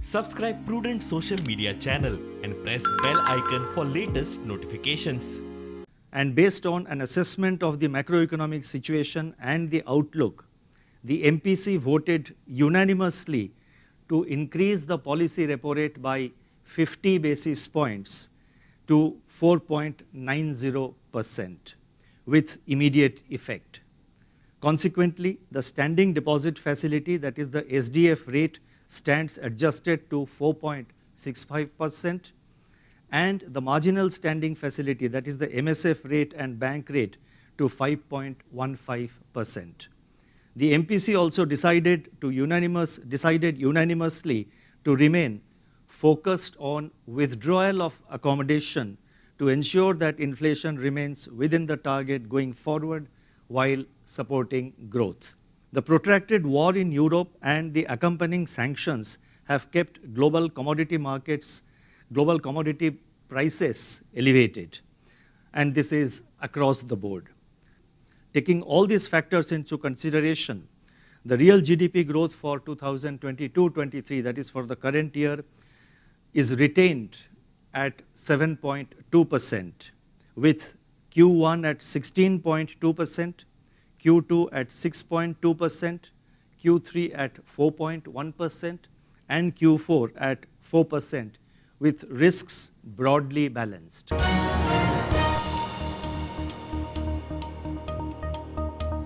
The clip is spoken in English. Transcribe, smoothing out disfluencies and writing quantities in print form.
Subscribe Prudent social media channel and press bell icon for latest notifications. And based on an assessment of the macroeconomic situation and the outlook, the MPC voted unanimously to increase the policy repo rate by 50 basis points to 4.90% with immediate effect. Consequently, the standing deposit facility, that is the SDF rate, stands adjusted to 4.65%, and the marginal standing facility, that is the MSF rate and bank rate, to 5.15%. The MPC also decided unanimously to remain focused on withdrawal of accommodation to ensure that inflation remains within the target going forward while supporting growth. The protracted war in Europe and the accompanying sanctions have kept global commodity prices elevated, and this is across the board. Taking all these factors into consideration, the real GDP growth for 2022-23, that is for the current year, is retained at 7.2%, with Q1 at 16.2%, Q2 at 6.2%, Q3 at 4.1%, and Q4 at 4%, with risks broadly balanced.